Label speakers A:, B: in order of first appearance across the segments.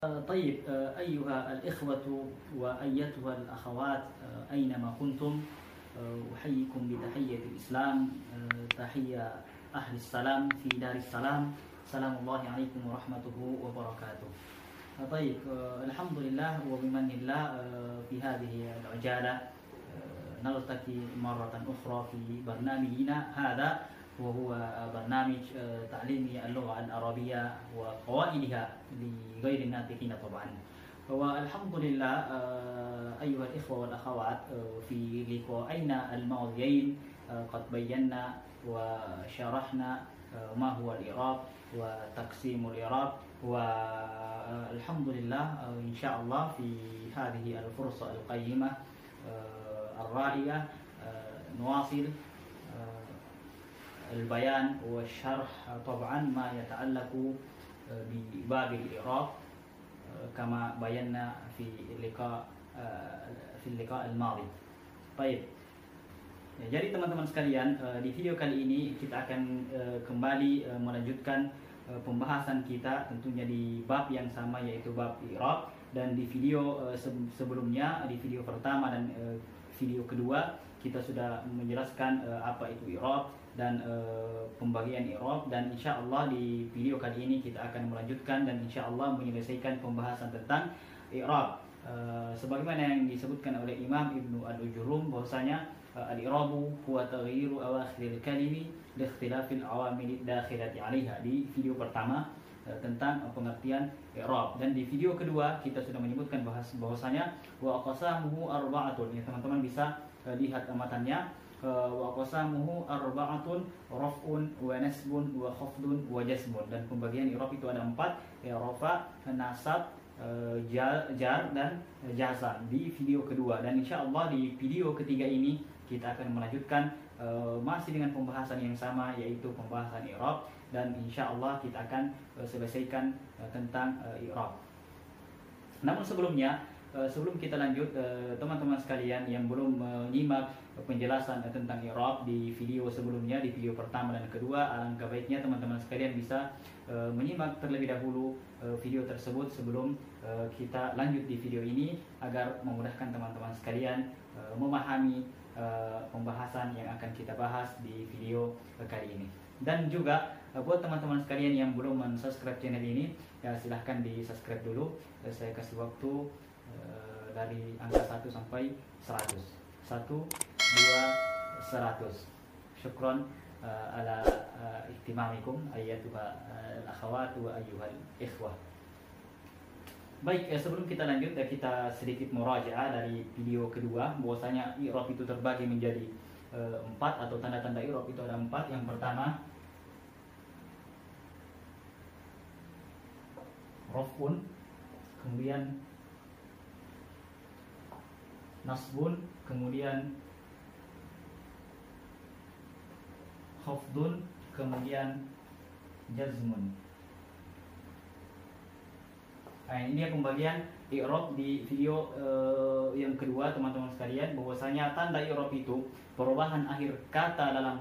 A: طيب أيها الإخوة وأيتها الأخوات أينما كنتم أحييكم بتحية الإسلام تحية أهل السلام في دار السلام سلام الله عليكم ورحمته وبركاته. طيب الحمد لله وبمن الله في هذه العجالة نلتقي مرة أخرى في برنامجنا هذا وهو برنامج تعليمي اللغة العربية وقواعدها لغير الناطقين طبعا. والحمد لله أيها الإخوة والأخوات في لقائنا الماضيين قد بينا وشرحنا ما هو الإعراب وتقسيم الإعراب، والحمد لله إن شاء الله في هذه الفرصة القيمة الرائعة نواصل البيان والشرح طبعا ما يتعلق بباب الإعراب كما بينا في اللقاء الماضي. Baik. Ya, jadi teman-teman sekalian, di video kali ini kita akan kembali melanjutkan pembahasan kita tentunya di bab yang sama yaitu bab i'rab, dan di video sebelumnya, di video pertama dan video kedua kita sudah menjelaskan apa itu i'rab dan pembagian i'rab, dan insya Allah di video kali ini kita akan melanjutkan dan insya Allah menyelesaikan pembahasan tentang i'rab. Sebagaimana yang disebutkan oleh Imam Ibnu Al-Ujurum bahwasanya al-i'rabu huwa taghyiru awakhiril kalimi li ikhtilafil awamil dakhilati 'alaiha, di video pertama tentang pengertian i'rab, dan di video kedua kita sudah menyebutkan bahwasanya wa qasamuhu arba'atun. Ya, teman-teman bisa lihat amatannya. Wa qasamuhu arba'atun raf'un wa nasbun wa khafdun wa jasmun, dan pembagian i'rab itu ada 4, ya, rafa, nasab, jar dan jazam di video kedua, dan insyaallah di video ketiga ini kita akan melanjutkan masih dengan pembahasan yang sama yaitu pembahasan i'rab, dan insyaallah kita akan selesaikan tentang i'rab. Namun sebelumnya, sebelum kita lanjut, teman-teman sekalian yang belum menyimak penjelasan tentang i'rab di video sebelumnya, di video pertama dan kedua, alangkah baiknya teman-teman sekalian bisa menyimak terlebih dahulu video tersebut sebelum kita lanjut di video ini, agar memudahkan teman-teman sekalian memahami pembahasan yang akan kita bahas di video kali ini. Dan juga buat teman-teman sekalian yang belum mensubscribe channel ini, ya silahkan di subscribe dulu. Saya kasih waktu dari angka 1 sampai 100. 1, 2, 100. Syukron ala ihtimamikum ayyatuha al-akhawat wa ayyuhal ikhwah. Baik, sebelum kita lanjut, kita sedikit murajaah dari video kedua bahwasanya i'rab itu terbagi menjadi 4, atau tanda-tanda i'rab itu ada 4. Yang pertama raf'un, kemudian nasbun, kemudian khafdun, kemudian jazmun. Nah, ini dia pembagian i'rab di video yang kedua, teman-teman sekalian, bahwasanya tanda i'rab itu perubahan akhir kata dalam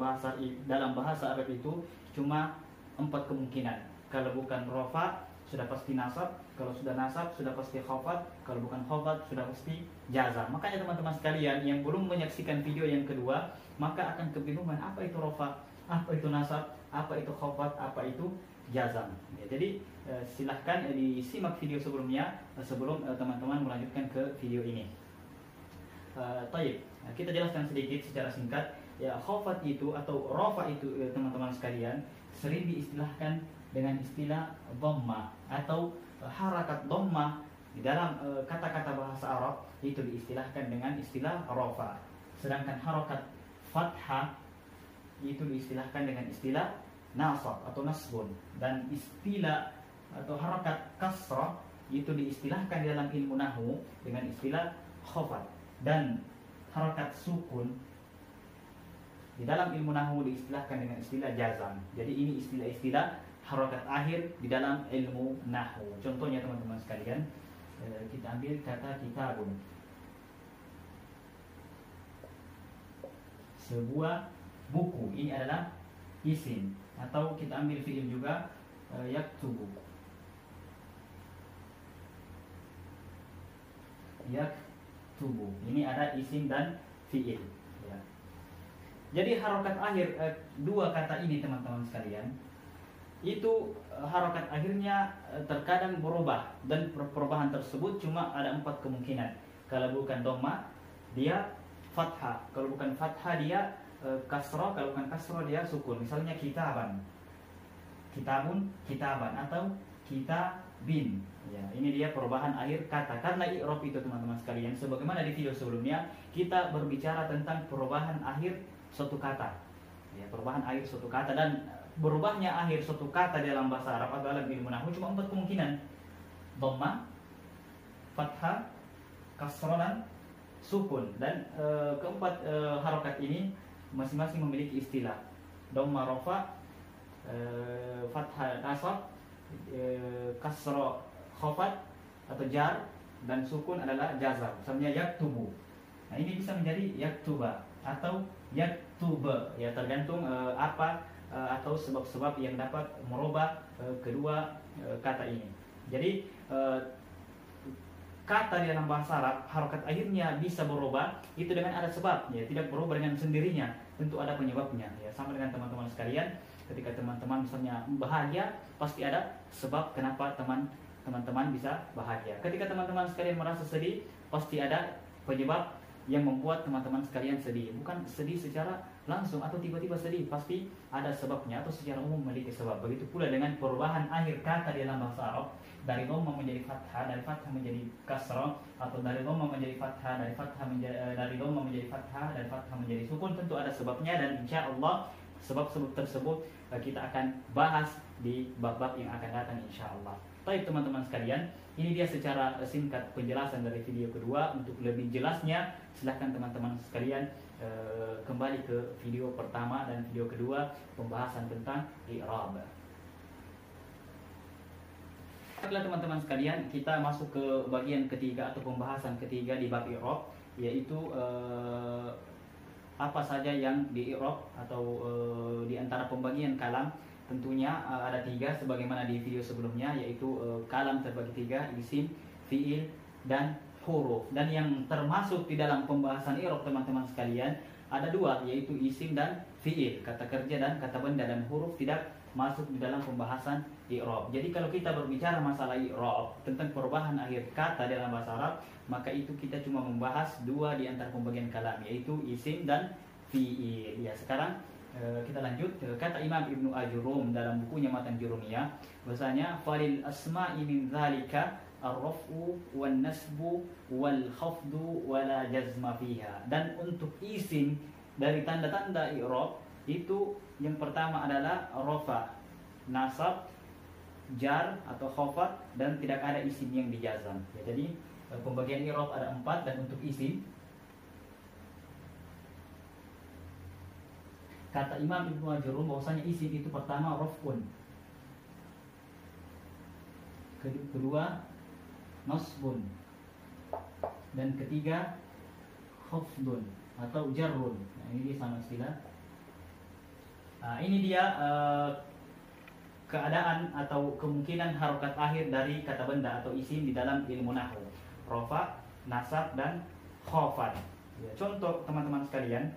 A: bahasa Arab itu cuma 4 kemungkinan. Kalau bukan rafa sudah pasti nasab, kalau sudah nasab sudah pasti khafad, kalau bukan khafad sudah pasti jazam. Makanya teman-teman sekalian yang belum menyaksikan video yang kedua, maka akan kebingungan apa itu rafa, apa itu nasab, apa itu khafad, apa itu jazam. Ya, jadi silahkan disimak video sebelumnya sebelum teman-teman melanjutkan ke video ini. Taib, kita jelaskan sedikit secara singkat. Ya, khafad itu atau rafa itu teman-teman sekalian sering diistilahkan dengan istilah dhamma atau harakat dhamma. Di dalam kata-kata bahasa Arab itu diistilahkan dengan istilah rafa. Sedangkan harakat fathah itu diistilahkan dengan istilah nasab atau nasbun, dan istilah atau harakat kasrah itu diistilahkan di dalam ilmu nahwu dengan istilah khafad, dan harakat sukun di dalam ilmu nahwu diistilahkan dengan istilah jazam. Jadi ini istilah-istilah harakat akhir di dalam ilmu nahwu. Contohnya teman-teman sekalian, kita ambil kata kitabun, sebuah buku, ini adalah isim, atau kita ambil fi'il juga yaktubu, yaktubu. Ini ada isim dan fiil. Ya. Jadi harokat akhir dua kata ini teman-teman sekalian, itu harokat akhirnya terkadang berubah, dan perubahan tersebut cuma ada 4 kemungkinan. Kalau bukan dhamma dia fathah, kalau bukan fathah dia kasrah, kalau bukan kasrah dia sukun. Misalnya kitaban, kitabun, kitaban, atau kitabin. Ya, ini dia perubahan akhir kata. Karena i'rab itu teman-teman sekalian, sebagaimana di video sebelumnya kita berbicara tentang perubahan akhir suatu kata. Ya, perubahan akhir suatu kata, dan berubahnya akhir suatu kata dalam bahasa Arab atau dalam ilmu nahwu cuma 4 kemungkinan. Dhamma, fathah, kasrah, dan sukun. Dan keempat harokat ini masing-masing memiliki istilah. Dhamma rafa, fathah nasab, kasrah khafat atau jar, dan sukun adalah jazam. Misalnya yaktubu. Nah, ini bisa menjadi yaktuba atau yaktuba, ya tergantung apa atau sebab-sebab yang dapat merubah kedua kata ini. Jadi kata di dalam bahasa Arab harokat akhirnya bisa berubah itu dengan ada sebab, ya, tidak berubah dengan sendirinya, tentu ada penyebabnya. Ya, sama dengan teman-teman sekalian, ketika teman-teman misalnya bahagia, pasti ada sebab kenapa teman-teman bisa bahagia. Ketika teman-teman sekalian merasa sedih, pasti ada penyebab yang membuat teman-teman sekalian sedih. Bukan sedih secara langsung atau tiba-tiba sedih, pasti ada sebabnya atau secara umum memiliki sebab. Begitu pula dengan perubahan akhir kata di dalam bahasa Arab, dari dhamma menjadi fathah, dari fathah menjadi kasrah, atau dari dhamma menjadi fathah, dari dhamma menjadi fathah, dari fathah menjadi sukun, tentu ada sebabnya, dan insya Allah sebab-sebab tersebut kita akan bahas di bab-bab yang akan datang insya Allah. Baik teman-teman sekalian, ini dia secara singkat penjelasan dari video kedua. Untuk lebih jelasnya silahkan teman-teman sekalian kembali ke video pertama dan video kedua, pembahasan tentang i'rab. Baiklah teman-teman sekalian, kita masuk ke bagian ketiga atau pembahasan ketiga di bab i'rab, yaitu apa saja yang di i'rab atau di antara pembagian kalam. Tentunya ada 3 sebagaimana di video sebelumnya, yaitu kalam terbagi 3, isim, fiil, dan huruf. Dan yang termasuk di dalam pembahasan i'rab teman-teman sekalian ada 2, yaitu isim dan fiil, kata kerja dan kata benda, dan huruf tidak masuk di dalam pembahasan i'rab. Jadi kalau kita berbicara masalah i'rab tentang perubahan akhir kata dalam bahasa Arab, maka itu kita cuma membahas 2 di antara pembagian kalam, yaitu isim dan fiil. Ya, sekarang kita lanjut. Kata Imam Ibnu Ajurum dalam bukunya Matan Jurumiyah, bahasanya falil asma'i min dzalika ar-raf'u wan nasbu wal khafdu wala jazma fiha. Dan untuk isim dari tanda-tanda i'rab itu yang pertama adalah rafa, nasab, jar atau khafat, dan tidak ada isim yang dijazam. Ya, jadi pembagian i'rab ada 4, dan untuk isim kata Imam Ibnu Ajurum bahwasanya isim itu pertama raf'un, kedua nasbun, dan ketiga khafdun atau jarrun. Nah, ini dia sama istilah. Nah, ini dia keadaan atau kemungkinan harokat akhir dari kata benda atau isim di dalam ilmu nahwu, rafa, nasab, dan khafad. Ya, contoh teman-teman sekalian,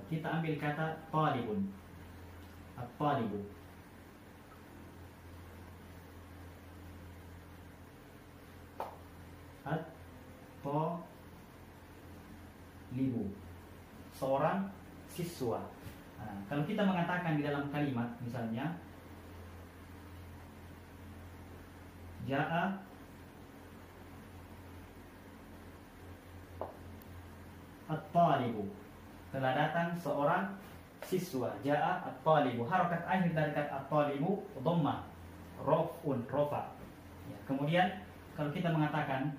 A: kita ambil kata talibun, at-talibu. At-talibu, seorang siswa. Nah, kalau kita mengatakan di dalam kalimat misalnya ja'a at-talibu, telah datang seorang siswa. Ja'a at-talibu, harokat akhir dari kata at-talibu dhamma, raf'un, rafa. Ya, kemudian kalau kita mengatakan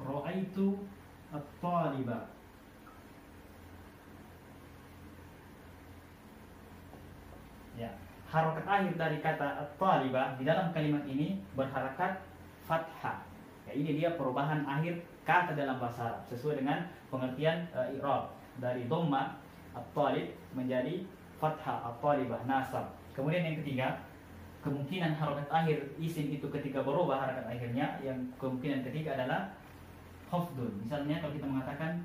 A: ra'aitu at-taliba, ya, harokat akhir dari kata at-taliba di dalam kalimat ini berharakat fathah. Ya, ini dia perubahan akhir kata dalam bahasa Arab sesuai dengan pengertian i'rab, dari dhamma at-talib menjadi fathah, at-talibah, nasab. Kemudian yang ketiga, kemungkinan harokat akhir isim itu ketika berubah harokat akhirnya, yang kemungkinan ketiga adalah khafdun. Misalnya kalau kita mengatakan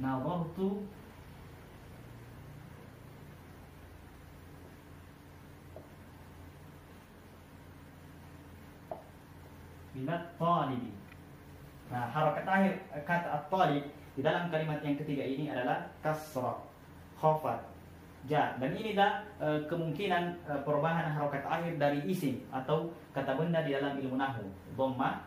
A: nawartu bilat talibi. Nah, harokat akhir kata at-talib di dalam kalimat yang ketiga ini adalah kasrah, khafat, jar. Dan ini dah kemungkinan perubahan harokat akhir dari isim atau kata benda di dalam ilmu nahwu. Dhammah,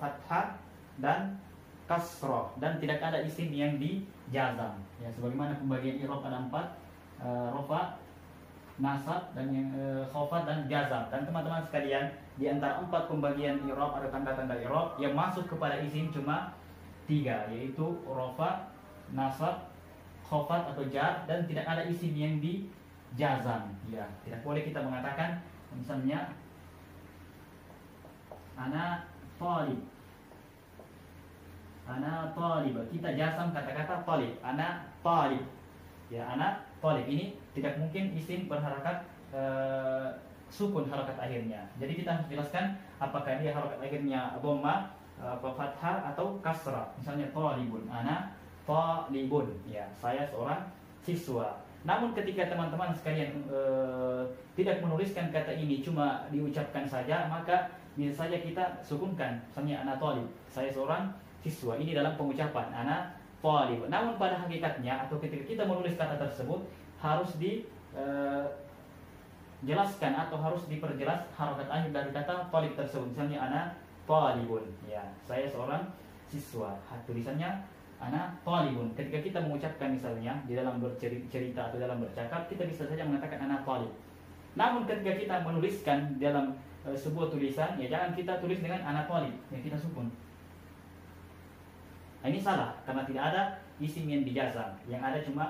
A: fathah, dan kasrah, dan tidak ada isim yang dijazam. Ya, sebagaimana pembagian i'rab ada 4, rafa, nasab, dan yang khafat dan jazam. Dan teman-teman sekalian, di antara 4 pembagian i'rab atau tanda-tanda i'rab yang masuk kepada isim cuma 3, yaitu rafa, nasab, khafat atau jar, dan tidak ada isim yang dijazam. Ya, tidak boleh kita mengatakan misalnya ana talib, ana talib. Kita jazam kata-kata talib, ana talib. Ya, ana talib ini tidak mungkin isim berharakat sukun harakat akhirnya. Jadi kita harus jelaskan apakah dia harakat akhirnya dhammah, fathah atau kasrah. Misalnya talibun, ana talibun, ya, saya seorang siswa. Namun ketika teman-teman sekalian tidak menuliskan kata ini, cuma diucapkan saja, maka bisa saja kita sukunkan. Misalnya ana talib, saya seorang siswa. Ini dalam pengucapan ana talib. Namun pada hakikatnya atau ketika kita menulis kata tersebut harus dijelaskan atau harus diperjelas harokat akhir dari kata talib tersebut. Misalnya ana talibun, ya, saya seorang siswa. Tulisannya ana talibun. Ketika kita mengucapkan misalnya di dalam bercerita atau dalam bercakap, kita bisa saja mengatakan ana talib. Namun ketika kita menuliskan dalam sebuah tulisan, ya jangan kita tulis dengan ana talib, ya kita sukun. Nah, ini salah karena tidak ada isim yang dijazam. Yang ada cuma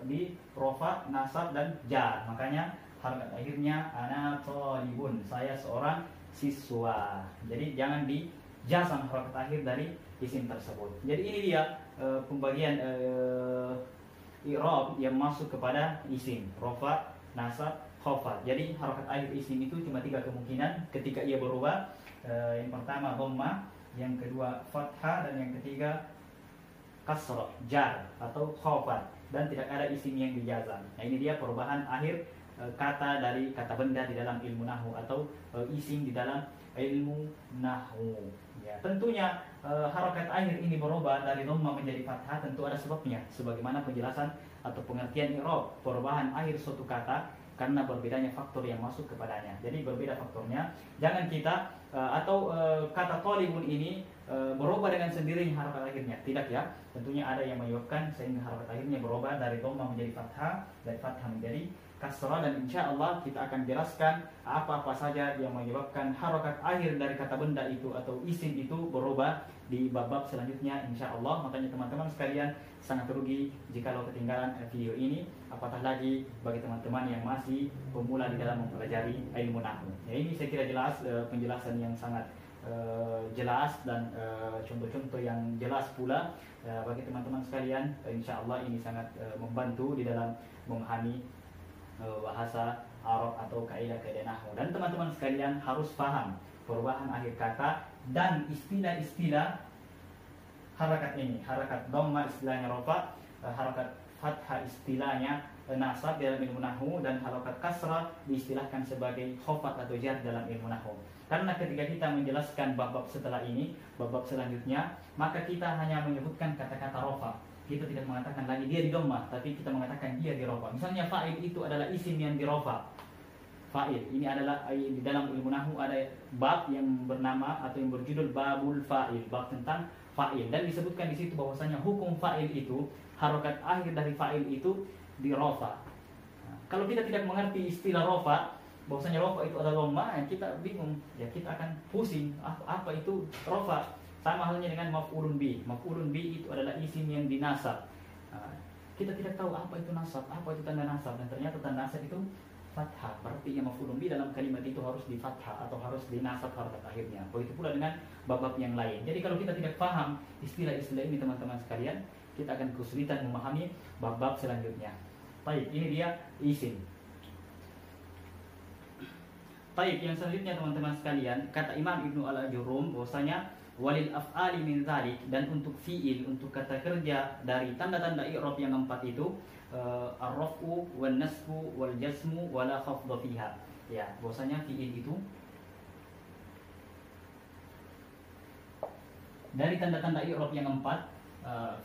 A: di rafa, nasab, dan jar. Makanya harokat akhirnya ana talibun, saya seorang siswa. Jadi jangan dijazam harokat akhir dari isim tersebut. Jadi ini dia pembagian i'rab yang masuk kepada isim, rafa, nasab, khafat. Jadi harokat akhir isim itu cuma 3 kemungkinan ketika ia berubah. Yang pertama dhammah, yang kedua fathah, dan yang ketiga kasrah, jar atau khafat, dan tidak ada isim yang dijazam. Nah, ini dia perubahan akhir kata dari kata benda di dalam ilmu nahwu atau isim di dalam ilmu nahwu. Ya, tentunya harokat akhir ini berubah dari dhammah menjadi fathah tentu ada sebabnya, sebagaimana penjelasan atau pengertian i'rab perubahan akhir suatu kata karena berbedanya faktor yang masuk kepadanya. Jadi berbeda faktornya. Jangan kita kata talibun ini berubah dengan sendirinya harokat akhirnya. Tidak, ya. Tentunya ada yang menyebabkan sehingga harokat akhirnya berubah dari dhammah menjadi fathah, dari fathah menjadi kasrah, dan insya Allah kita akan jelaskan apa-apa saja yang menyebabkan harokat akhir dari kata benda itu atau isim itu berubah di bab-bab selanjutnya insya Allah. Makanya teman-teman sekalian sangat rugi jikalau ketinggalan video ini, apatah lagi bagi teman-teman yang masih pemula di dalam mempelajari ilmu nahwu. Ya, ini saya kira jelas penjelasan yang sangat jelas dan contoh-contoh yang jelas pula bagi teman-teman sekalian. Insya Allah ini sangat membantu di dalam memahami bahasa Arab atau kaidah-kaidah nahwu. Dan teman-teman sekalian harus paham perubahan akhir kata dan istilah-istilah harakat ini. Harakat dhammah istilahnya rafa, harakat fathah istilahnya nasab dalam ilmu nahwu, dan harakat kasrah diistilahkan sebagai khafat atau jar dalam ilmu nahwu. Karena ketika kita menjelaskan bab-bab setelah ini, bab-bab selanjutnya, maka kita hanya menyebutkan kata-kata rafa. Kita tidak mengatakan lagi dia di dhammah, tapi kita mengatakan dia di rafa. Misalnya fa'il itu adalah isim yang di rafa. Fa'il ini adalah di dalam ilmu nahwu ada bab yang bernama atau yang berjudul babul fa'il, bab tentang fa'il, dan disebutkan di situ bahwasanya hukum fa'il itu harokat akhir dari fa'il itu di rafa. Nah, kalau kita tidak mengerti istilah rafa, bahwasanya rafa itu adalah dhammah, kita bingung, ya kita akan pusing apa itu rafa. Sama halnya dengan maf'ulun bi. Maf'ulun bi itu adalah isim yang dinasab. Kita tidak tahu apa itu nasab, apa itu tanda nasab, dan ternyata tanda nasab itu fathah, berarti yang maf'ulun bi dalam kalimat itu harus di fathah atau harus dinasab harakat akhirnya. Begitu pula dengan bab-bab yang lain. Jadi kalau kita tidak paham istilah-istilah ini teman-teman sekalian, kita akan kesulitan memahami bab-bab selanjutnya. Baik, ini dia isim. Baik, yang selanjutnya teman-teman sekalian, kata Imam Ibnu Al-Ajurrum bahwasanya walil af'ali min dzalik, dan untuk fiil, untuk kata kerja dari tanda-tanda i'rab yang empat itu ar-raf'u wan nasbu wal jazmu wala khafdha fiha. Ya, bahwasanya fiil itu dari tanda-tanda i'rab yang empat,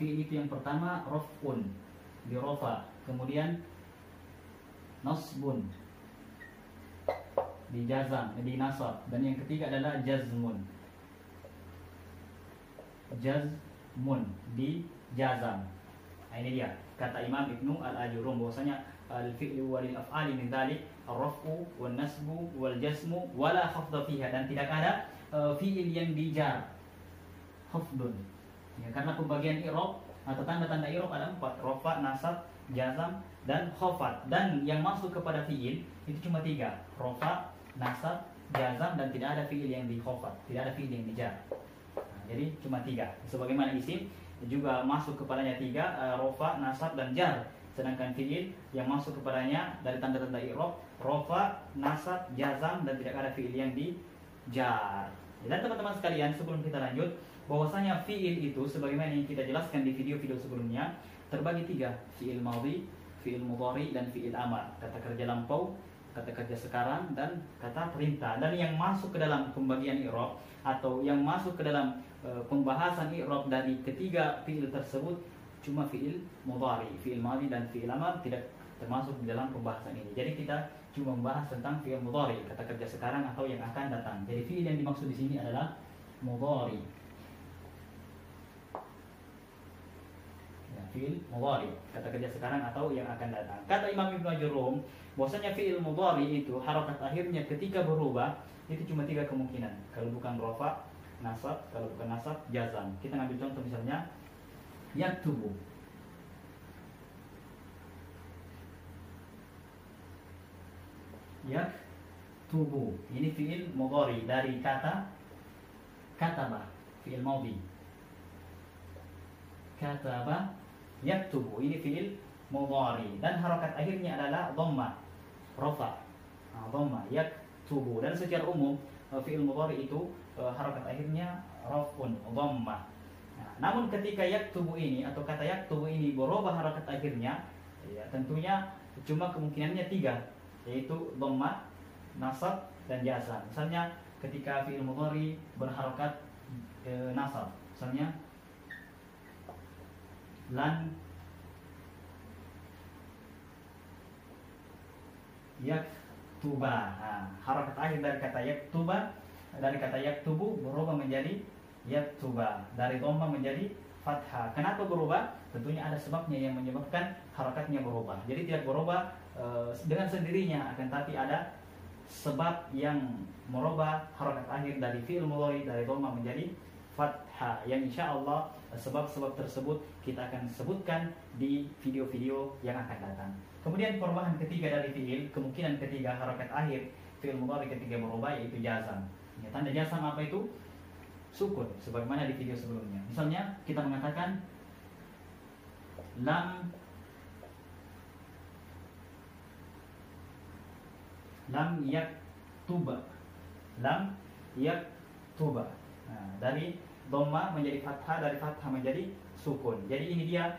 A: fiil itu yang pertama raf'un, di rafa, kemudian nasbun, di jazam, di nasab, dan yang ketiga adalah jazmun. Jazmun, di jazam. Nah, ini dia kata Imam Ibnu Al-Ajurrum bahwasanya al-fi'lu walil af'ali min dzalik ar-raf'u wan nasbu wal jazmu wala khafdha fiha, dan tidak ada fi'il yang dijar khafdun. Ya, karena pembagian i'rab atau tanda-tanda i'rab ada empat: rafa, nasab, jazam, dan khafat. Dan yang masuk kepada fi'il itu cuma tiga: rafa, nasab, jazam, dan tidak ada fi'il yang di khafat, tidak ada fi'il yang dijar. Jadi cuma tiga. Sebagaimana isim juga masuk kepadanya tiga, rofa, nasab, dan jar. Sedangkan fiil yang masuk kepadanya dari tanda-tanda i'rab rofa, nasab, jazam, dan tidak ada fiil yang dijar. Dan teman-teman sekalian, sebelum kita lanjut, bahwasanya fiil itu sebagaimana yang kita jelaskan di video-video sebelumnya terbagi tiga: fiil madhi, fiil mudhari, dan fiil amar. Kata kerja lampau, kata kerja sekarang, dan kata perintah. Dan yang masuk ke dalam pembagian i'rab atau yang masuk ke dalam pembahasan i'rab dari ketiga fiil tersebut cuma fiil mudhari, fiil madhi, dan fiil amar tidak termasuk di dalam pembahasan ini. Jadi kita cuma membahas tentang fiil mudhari, kata kerja sekarang atau yang akan datang. Jadi fiil yang dimaksud di sini adalah mudhari. Ya, fiil mudhari, kata kerja sekarang atau yang akan datang. Kata Imam Ibnu Ajurrum bahwasanya fiil mudhari itu harakat akhirnya ketika berubah itu cuma tiga kemungkinan. Kalau bukan rafa, nasab, kalau bukan nasab, jazam. Kita ngambil contoh misalnya yaktubu. Yaktubu, ini fiil mudhari dari kata kataba, fiil madhi. Kataba yaktubu, ini fiil mudhari dan harakat akhirnya adalah dhamma, rafa. Dhamma yaktubu, dan secara umum fiil mudhari itu harakat akhirnya raf'un, dhammah. Nah, namun ketika yaktubu ini atau kata yaktubu ini berubah harakat akhirnya, ya, tentunya cuma kemungkinannya tiga, yaitu dhammah, nasab, dan jazam. Misalnya ketika fiil mudhari berharakat nasab, misalnya lan yaktuba. Nah, harakat akhir dari kata yaktuba, dari kata yaktubu berubah menjadi yaktuba, dari dhamma menjadi fathah. Kenapa berubah? Tentunya ada sebabnya yang menyebabkan harakatnya berubah. Jadi tidak berubah dengan sendirinya, akan tapi ada sebab yang merubah harakat akhir dari fi'il mudhari dari dhamma menjadi fathah, yang insya Allah sebab-sebab tersebut kita akan sebutkan di video-video yang akan datang. Kemudian perubahan ketiga dari fi'il, kemungkinan ketiga harakat akhir fi'il mudhari ketika berubah yaitu jazam. Ya, tanda jazam apa itu? Sukun, sebagaimana di video sebelumnya. Misalnya kita mengatakan lam yaktuba, lam yaktuba. Nah, dari dhamma menjadi fathah, dari fathah menjadi sukun. Jadi ini dia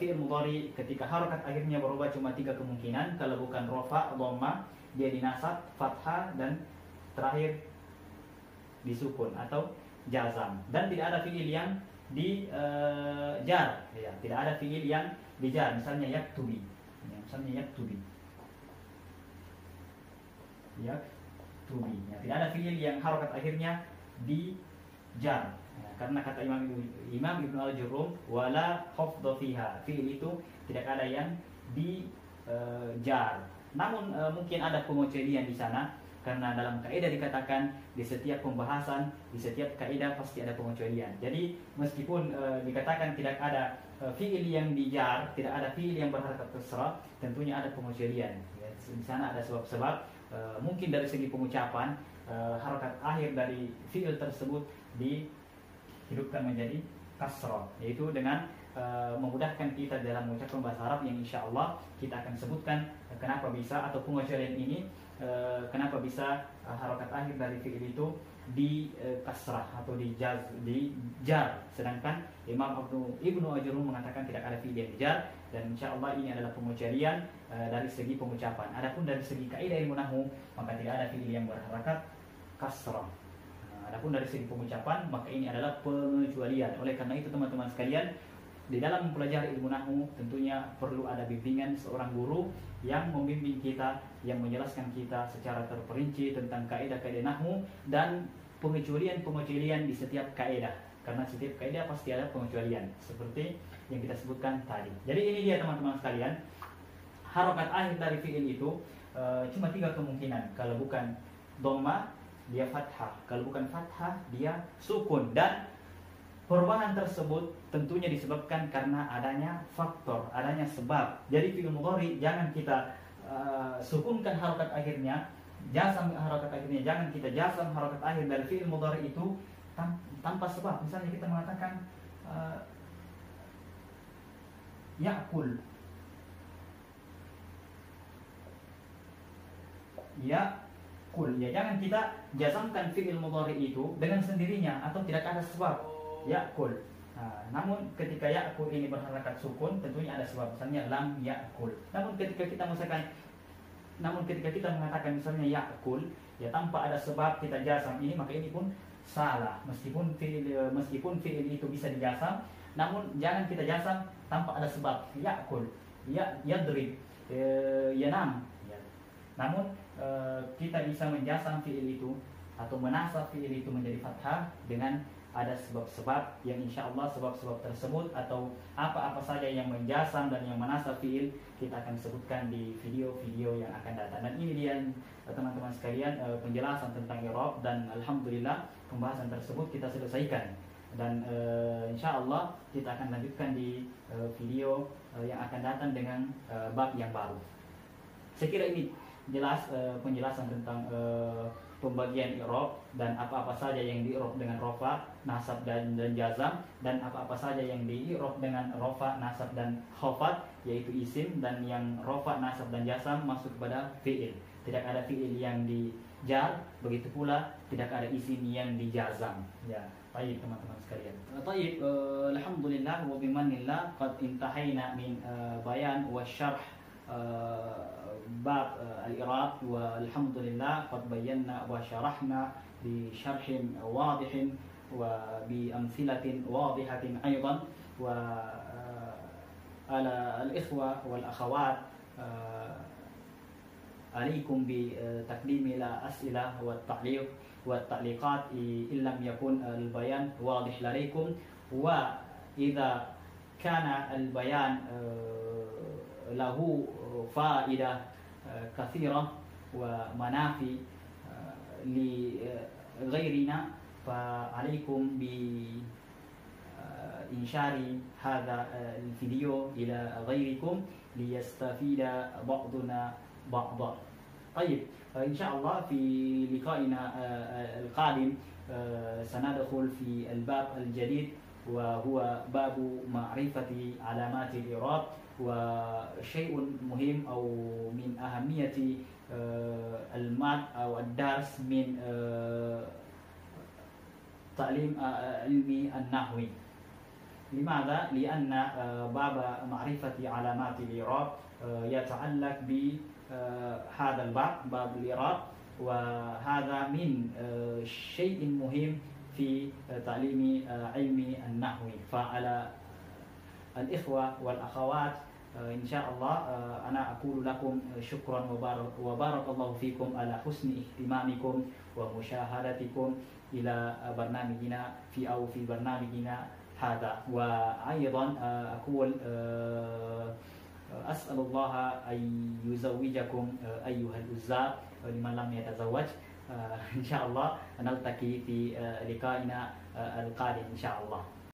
A: fi'il mudhari ketika harakat akhirnya berubah cuma tiga kemungkinan. Kalau bukan rafa, dhamma, dia dinasab, fathah, dan terakhir disukun atau jazam. Dan tidak ada fi'il yang dijar, ya, tidak ada fi'il yang dijar. Misalnya yaktubi, ya, misalnya yaktubi, yaktubi, ya, tidak ada fi'il yang harakat akhirnya dijar, ya, karena kata Imam Ibnu Al-Ajurrum wala khafdha fiha, fi'il itu tidak ada yang dijar. Namun mungkin ada pengecualian di sana, karena dalam kaidah dikatakan di setiap pembahasan, di setiap kaidah pasti ada pengecualian. Jadi meskipun dikatakan tidak ada fi'il yang dijar, tidak ada fi'il yang berharakat kasrah, tentunya ada pengecualian. Ya, di sana ada sebab-sebab. Mungkin dari segi pengucapan, harokat akhir dari fi'il tersebut dihidupkan menjadi kasrah, yaitu dengan memudahkan kita dalam mengucapkan bahasa Arab yang insya Allah kita akan sebutkan kenapa bisa, atau pengecualian ini kenapa bisa harokat akhir dari fi'il itu di kasrah atau di jar, sedangkan Imam Ibnu Ajurrum mengatakan tidak ada fi'il yang dijar, dan insya Allah ini adalah pengecualian dari segi pengucapan. Adapun dari segi kaidah ilmu nahwu, maka tidak ada fi'il yang berharakat kasrah. Adapun dari segi pengucapan, maka ini adalah pengecualian. Oleh karena itu teman-teman sekalian, di dalam mempelajari ilmu nahwu tentunya perlu ada bimbingan seorang guru yang membimbing kita, yang menjelaskan kita secara terperinci tentang kaidah-kaidah nahwu dan pengecualian-pengecualian di setiap kaidah. Karena setiap kaidah pasti ada pengecualian seperti yang kita sebutkan tadi. Jadi ini dia teman-teman sekalian, harokat akhir dari fi'il itu cuma 3 kemungkinan. Kalau bukan dhamma, dia fathah. Kalau bukan fathah, dia sukun. Dan perubahan tersebut tentunya disebabkan karena adanya faktor, adanya sebab. Jadi fi'il mudhari jangan kita sukunkan harokat akhirnya, jazam harokat akhirnya, jangan kita jazam harokat akhir dari fi'il mudhari itu tanpa sebab. Misalnya kita mengatakan ya'kul, ya'kul, ya jangan kita jazamkan fi'il mudhari itu dengan sendirinya atau tidak ada sebab. Ya'kul. Namun ketika ya'kul ini berharakat sukun, tentunya ada sebab. Misalnya lam ya'kul. Namun ketika kita mengatakan misalnya ya'kul, ya tanpa ada sebab kita jazam ini, maka ini pun salah. Meskipun fi'il itu bisa dijazam, namun jangan kita jazam tanpa ada sebab. Ya'kul, yadrib, yanam. Namun kita bisa menjazam fi'il itu atau menasab fi'il itu menjadi fathah dengan ada sebab-sebab yang insya Allah sebab-sebab tersebut atau apa-apa saja yang menjazam dan yang menasab fi'il kita akan sebutkan di video-video yang akan datang. Dan ini dia teman-teman sekalian penjelasan tentang i'rab, dan alhamdulillah pembahasan tersebut kita selesaikan, dan insya Allah kita akan lanjutkan di video yang akan datang dengan bab yang baru. Saya kira ini jelas penjelasan tentang pembagian i'rab dan apa-apa saja yang di-i'rab dengan rafa, nasab dan jazam, dan apa-apa saja yang di-i'rab dengan rafa, nasab dan khafat, yaitu isim, dan yang rafa, nasab dan jazam masuk kepada fi'il. Tidak ada fi'il yang dijar, begitu pula tidak ada isim yang dijazam. Ya, baik teman-teman sekalian. Baik, alhamdulillah wa bimanillah qad intahayna min bayan wa syarh bab al-i'rab, wa alhamdulillah qad bayyana wa syarahna bi syarhin wadihin wa bi amthilatin wadihatin aidan, wa ala al-ikhwa wal akhawat alaikum bi taqdim ila as'ilah wa ta'liq wa ta'liqat in lam yakun al-bayan wadih ladaykum, wa idza kana al-bayan lahu faidah kathirah wa manafi li ghairina fa alaikum bi inshari hadha al-video ila ghairikum liyastafida ba'duna ba'da. طيب إن شاء الله في لقائنا القادم سندخل في الباب الجديد وهو باب معرفة علامات الإعراب، وشيء مهم أو من أهمية الماد أو الدرس من تعليم علم النحو. لماذا؟ لأن باب معرفة علامات الإعراب يتعلق بهذا الباب، باب الإعراب، وهذا من شيء مهم في تعليم علم النحو. فعلى الإخوة والأخوات إن شاء الله أنا أقول لكم شكرا وبارك الله فيكم على حسن اهتمامكم ومشاهدتكم إلى برنامجنا في برنامجنا هذا. وأيضا أقول أسأل الله أن يزوجكم أيها الأعزاء لمن لم يتزوج. إن شاء الله نلتقي في لقائنا القادم إن شاء الله.